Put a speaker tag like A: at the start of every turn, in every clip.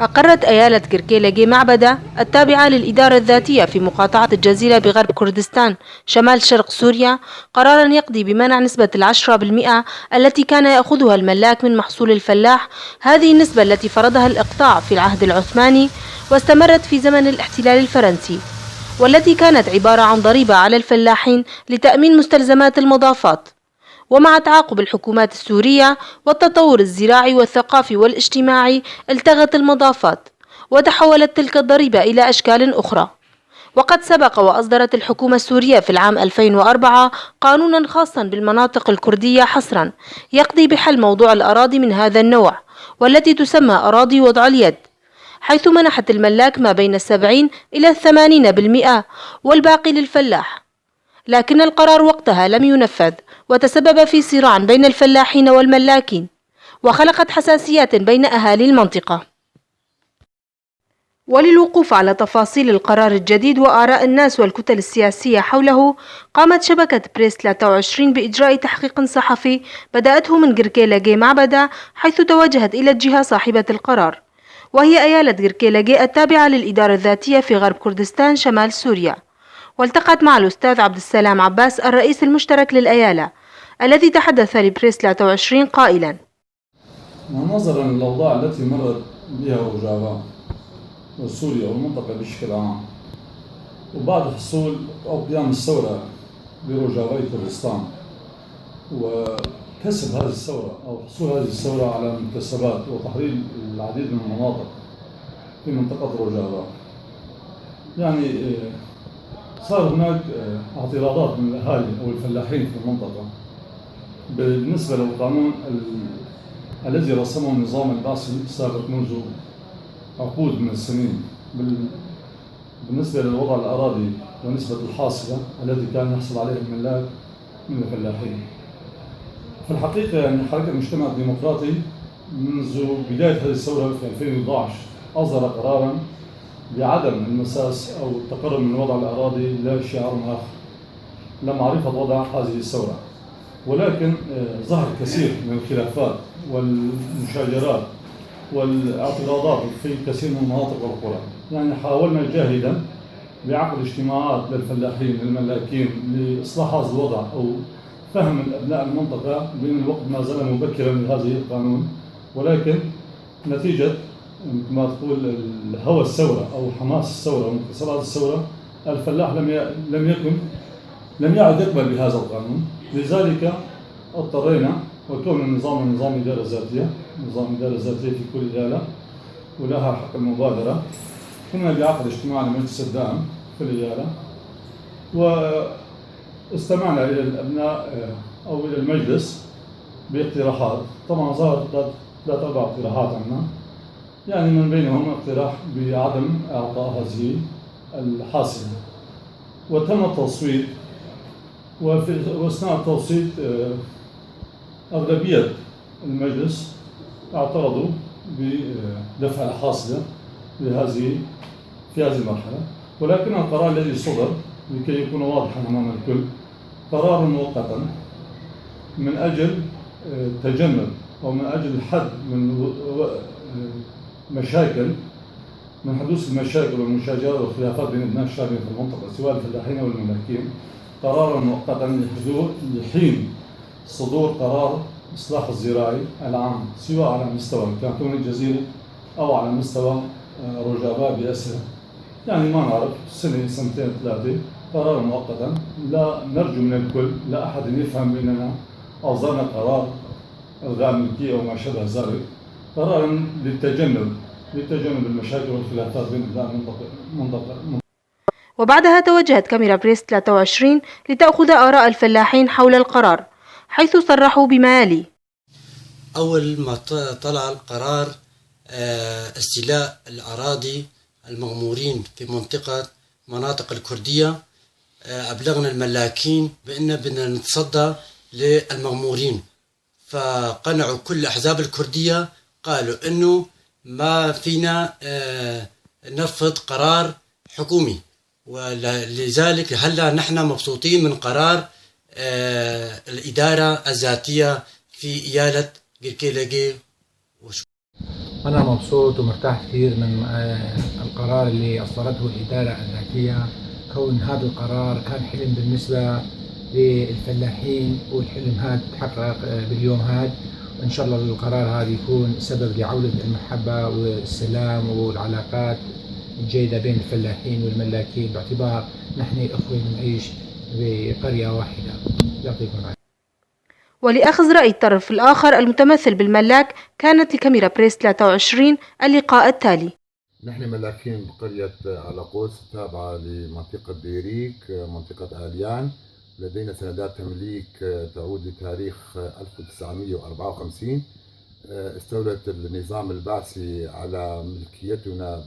A: أقرت أيالة كركيلجي معبدة التابعة للإدارة الذاتية في مقاطعة الجزيرة بغرب كردستان شمال شرق سوريا قرارا يقضي بمنع نسبة 10% التي كان يأخذها الملاك من محصول الفلاح. هذه النسبة التي فرضها الإقطاع في العهد العثماني واستمرت في زمن الاحتلال الفرنسي، والتي كانت عبارة عن ضريبة على الفلاحين لتأمين مستلزمات المضافات. ومع تعاقب الحكومات السورية والتطور الزراعي والثقافي والاجتماعي التغت المضافات وتحولت تلك الضريبة إلى أشكال أخرى. وقد سبق وأصدرت الحكومة السورية في العام 2004 قانونا خاصا بالمناطق الكردية حصرا يقضي بحل موضوع الأراضي من هذا النوع، والتي تسمى أراضي وضع اليد، حيث منحت الملاك ما بين 70 إلى 80% والباقي للفلاح. لكن القرار وقتها لم ينفذ، وتسبب في صراع بين الفلاحين والملاكين، وخلقت حساسيات بين أهالي المنطقة. وللوقوف على تفاصيل القرار الجديد وآراء الناس والكتل السياسية حوله، قامت شبكة بريس 23 بإجراء تحقيق صحفي بدأته من كركيلجي معبدة، حيث توجهت إلى الجهة صاحبة القرار، وهي أيالة كركيلجي التابعة للإدارة الذاتية في غرب كردستان شمال سوريا. والتقت مع الأستاذ عبد السلام عباس الرئيس المشترك للأيالة، الذي تحدث لبريس 23 قائلا:
B: نظرا للأوضاع التي مرت بها روجافا وسوريا والمنطقة بشكل عام، وبعد حصول أو قيام الثورة بروجافا كردستان وكسب هذه الثورة أو حصول هذه الثورة على مكتسبات وتحرير العديد من المناطق في منطقة روجافا، يعني صار هناك اعتراضات من الأهالي أو الفلاحين في المنطقة بالنسبة للقانون الذي رسمه النظام البعثي السابق منذ عقود من السنين بالنسبة لوضع الأراضي ونسبة الحاصلة التي كان يحصل عليها الملاك من الفلاحين. في الحقيقة يعني حركة المجتمع الديمقراطي منذ بداية هذه الثورة في 2011 أصدر قراراً بعدم المساس أو التقرب من وضع الأراضي لا شعار آخر لمعرفة وضع هذه الثورة. ولكن ظهر كثير من الخلافات والمشاجرات والاعتراضات في كثير من المناطق والقرى. يعني حاولنا جاهدا بعقد اجتماعات للفلاحين للملاكين لإصلاح هذا الوضع أو فهم أبناء المنطقة بأن الوقت ما زال مبكرا لهذه القانون، ولكن نتيجة كما تقول هوى الثورة أو حماس الثورة وانتصارات الثورة، الفلاح لم يعد يقبل بهذا القانون. لذلك اضطرينا، وكون النظام نظام إدارة ذاتية، نظام إدارة ذاتية في كل إيالة ولها حق المبادرة، كنا بعقد اجتماع لمجلس الدعم في الإيالة واستمعنا إلى الأبناء أو إلى المجلس باقتراحات. طبعا ظهرت 3-4 اقتراحات عنا، يعني من بينهم اقتراح بعدم إعطاء هذه الحاصلة، وتم التصويت. وأثناء التصويت أغلبية المجلس اعترضوا بدفع الحاصلة في هذه المرحلة. ولكن القرار الذي صدر لكي يكون واضحا أمام الكل قرار مؤقتا من أجل تجنب أو من أجل الحد من مشاكل، من حدوث المشاكل والمشاجرات والخلافات بين ابناء الشعبين في المنطقة سواء الفلاحين أو الملاكين، قرارا مؤقتا لحين صدور قرار إصلاح الزراعي العام سواء على مستوى كانتون الجزيرة أو على مستوى روجافا بأسره. يعني ما نعرف سنة 2-3 قرارا مؤقتا. لا نرجو من الكل لا أحد يفهم بأننا أصدرنا قرار إلغاء الملكية أو ما شابه ذلك، قرارا للتجنب المشاكل والخلافات بين المنطقة.
A: وبعدها توجهت كاميرا بريس 23 لتأخذ آراء الفلاحين حول القرار، حيث صرحوا بما يلي:
C: أول ما طلع القرار استيلاء الأراضي المغمورين في مناطق الكردية، أبلغنا الملاكين بأن بدنا نتصدى للمغمورين، فقنعوا كل الأحزاب الكردية، قالوا أنه ما فينا نفذ قرار حكومي، ولذلك هلا نحن مبسوطين من قرار الإدارة الذاتية في إيالة كركيلجي.
D: أنا مبسوط ومرتاح كثير من القرار اللي أصدرته الإدارة الذاتية. كون هذا القرار كان حلم بالنسبة للفلاحين، والحلم هذا تحقق باليوم هذا، وإن شاء الله القرار هذا يكون سبب لعودة المحبة والسلام والعلاقات الجيدة بين الفلاحين والملاكين، باعتبار نحن أخوة بنعيش بقرية واحدة. يعطيكم العافية.
A: ولأخذ رأي الطرف الآخر المتمثل بالملاك، كانت لكاميرا بريس 23 اللقاء التالي.
E: نحن ملاكين بقرية علقوس تابعة لمنطقة ديريك منطقة آليان. لدينا سندات تمليك تعود لتاريخ 1954. استولت النظام البعثي على ملكيتنا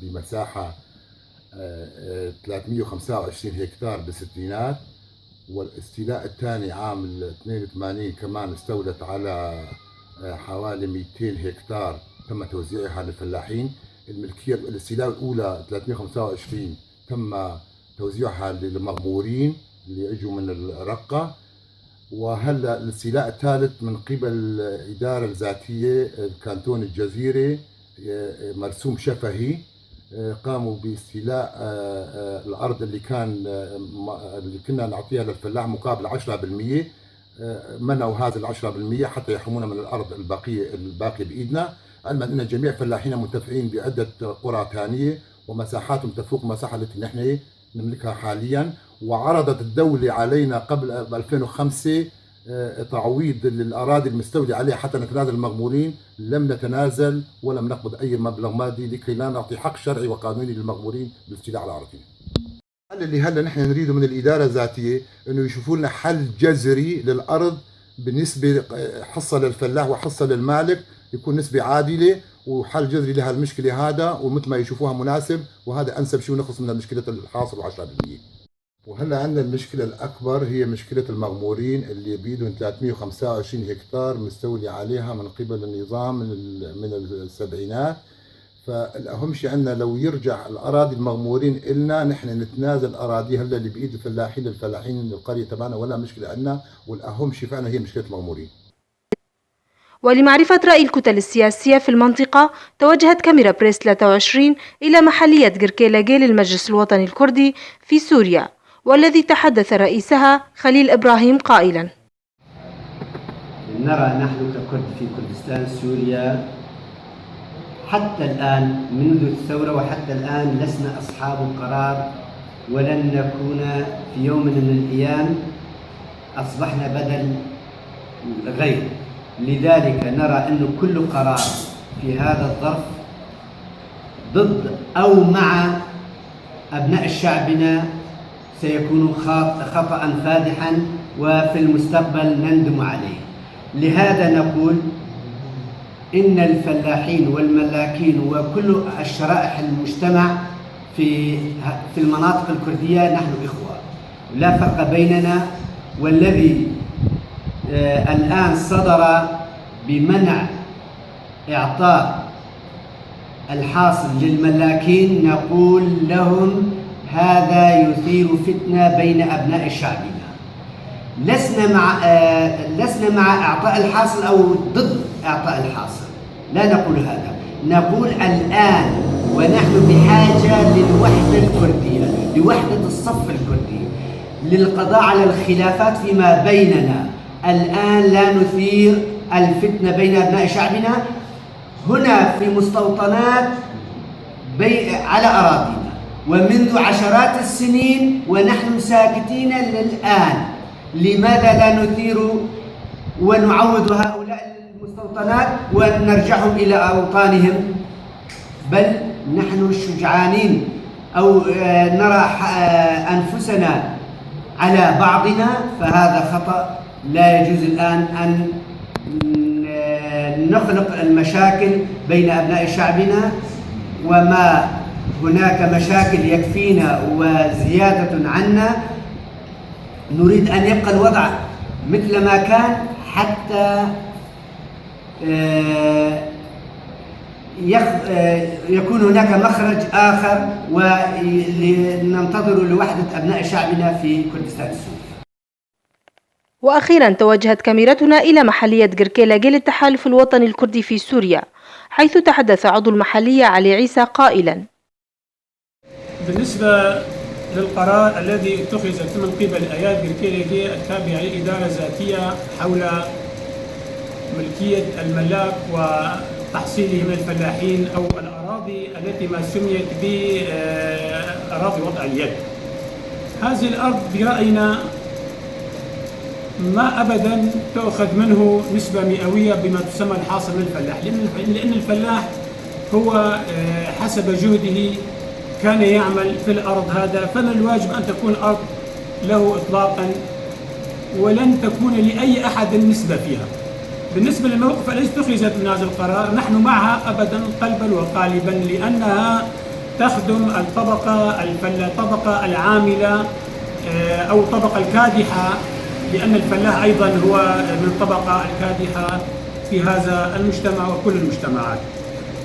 E: بمساحة 325 هكتار بالستينات، والاستيلاء الثاني عام 82 كمان استولت على حوالي 200 هكتار تم توزيعها للفلاحين. الملكية الاستيلاء الأولى 325 تم توزيعها للمغمورين اللي اجوا من الرقة، وهلا الاستيلاء الثالث من قبل الإدارة الذاتية الكانتون الجزيرة مرسوم شفهي. قاموا باستيلاء الأرض اللي كنا نعطيها للفلاح مقابل 10%. منعوا هذا 10% حتى يحرمونا من الأرض الباقي بإيدنا، علما أن جميع فلاحين متفقين بعدة قرى ثانية ومساحاتهم تفوق المساحة التي نحن نملكها حاليا. وعرضت الدولة علينا قبل 2005 تعويض للأراضي المستولي عليها حتى نتنازل المغمورين. لم نتنازل ولم نقبض أي مبلغ مادي لكي لا نعطي حق شرعي وقانوني للمغمورين بالاستيلاء على أراضينا. اللي هلا نحن نريده من الإدارة الذاتية إنه يشوفوا لنا حل جذري للأرض بالنسبة حصة للفلاح وحصة للمالك، يكون نسبة عادلة وحل جذري لها المشكلة هذا، ومثل ما يشوفوها مناسب، وهذا أنسب شيء ونخلص من المشكلة الحاصل 10%. وهلا عندنا المشكلة الأكبر هي مشكلة المغمورين اللي بيدهم 325 هكتار مستولي عليها من قبل النظام من السبعينات. فالأهم شيء عندنا لو يرجع الأراضي المغمورين إلنا نحن نتنازل أراضي هلا اللي بإيد الفلاحين القرية تبعنا، ولا مشكلة عندنا. والأهم شيء فعلا هي مشكلة المغمورين.
A: ولمعرفة رأي الكتل السياسية في المنطقة، توجهت كاميرا بريس 23 إلى محلية قركيلاقي للمجلس الوطني الكردي في سوريا، والذي تحدث رئيسها خليل إبراهيم قائلا:
F: نرى نحن ككرد في كردستان سوريا حتى الآن منذ الثورة وحتى الآن لسنا أصحاب القرار، ولن نكون في يوم من الأيام. أصبحنا بدل غير. لذلك نرى أن كل قرار في هذا الظرف ضد أو مع أبناء شعبنا سيكون خطأ فادحا وفي المستقبل نندم عليه. لهذا نقول إن الفلاحين والملاكين وكل الشرائح المجتمع في المناطق الكردية نحن إخوة، لا فرق بيننا. والذي الآن صدر بمنع إعطاء الحاصل للملاكين نقول لهم هذا يثير فتنة بين أبناء شعبنا. لسنا مع إعطاء الحاصل أو ضد إعطاء الحاصل، لا نقول هذا. نقول الآن ونحن بحاجة للوحدة الكردية، لوحدة الصف الكردي، للقضاء على الخلافات فيما بيننا. الآن لا نثير الفتنة بين أبناء شعبنا هنا في مستوطنات على أراضينا، ومنذ عشرات السنين ونحن ساكتين للآن. لماذا لا نثير ونعوض هؤلاء المستوطنات ونرجعهم إلى أوطانهم؟ بل نحن شجعانين أو نرى أنفسنا على بعضنا، فهذا خطأ. لا يجوز الآن أن نخلق المشاكل بين أبناء شعبنا، وما هناك مشاكل يكفينا وزيادة عنا. نريد أن يبقى الوضع مثل ما كان حتى يكون هناك مخرج آخر وننتظر لوحدة أبناء شعبنا في كردستان السوري.
A: وأخيرا توجهت كاميرتنا إلى محلية قركيلاقي للتحالف الوطني الكردي في سوريا، حيث تحدث عضو المحلية علي عيسى قائلا:
G: بالنسبة للقرار الذي اتخذ من قبل آيات بركيليجي التابعة للإدارة الذاتية حول ملكية الملاك وتحصيله من الفلاحين أو الأراضي التي ما سميت بأراضي وضع اليد، هذه الأرض برأينا ما أبدا تأخذ منه نسبة مئوية بما تسمى الحاصل من الفلاح، لأن الفلاح هو حسب جهده كان يعمل في الأرض هذا، فمن الواجب أن تكون الأرض له إطلاقا ولن تكون لأي أحد النسبة فيها. بالنسبة للموقف الذي اتخذت من هذا القرار نحن معها أبدا قلبا وقالبا، لأنها تخدم الطبقة العاملة أو الطبقة الكادحة، لأن الفلاح أيضا هو من الطبقة الكادحة في هذا المجتمع وكل المجتمعات.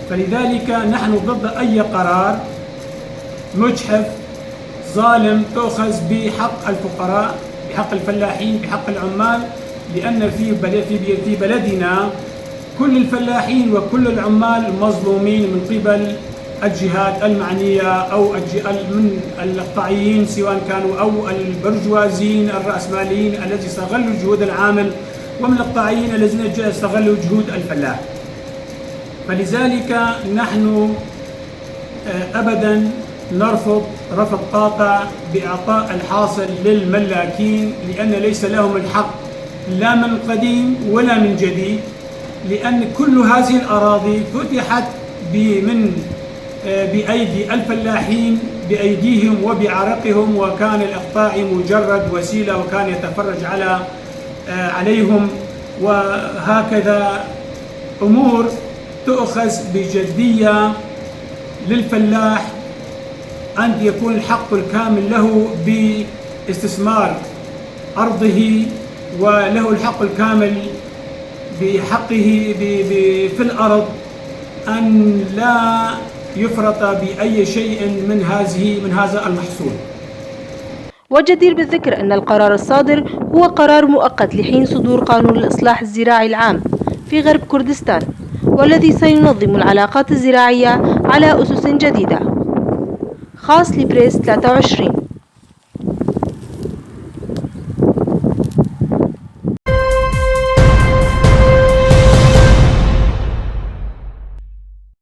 G: فلذلك نحن ضد أي قرار مجحف ظالم تؤخذ بحق الفقراء، بحق الفلاحين، بحق العمال، لأن في بلدنا كل الفلاحين وكل العمال مظلومين من قبل الجهات المعنية أو من الإقطاعيين، سواء كانوا أو البرجوازيين الرأسماليين الذين استغلوا جهود العامل، ومن الإقطاعيين الذين استغلوا جهود الفلاح. فلذلك نحن أبدا نرفض رفض قاطع بإعطاء الحاصل للملاكين، لأن ليس لهم الحق لا من قديم ولا من جديد، لأن كل هذه الأراضي فتحت بأيدي الفلاحين بأيديهم وبعرقهم، وكان الإقطاع مجرد وسيلة وكان يتفرج عليهم، وهكذا أمور تؤخذ بجدية للفلاح أن يكون الحق الكامل له باستثمار أرضه، وله الحق الكامل بحقه في الأرض، أن لا يفرط بأي شيء من هذا المحصول.
A: والجدير بالذكر أن القرار الصادر هو قرار مؤقت لحين صدور قانون الإصلاح الزراعي العام في غرب كردستان، والذي سينظم العلاقات الزراعية على أسس جديدة. خاص لبريس 23.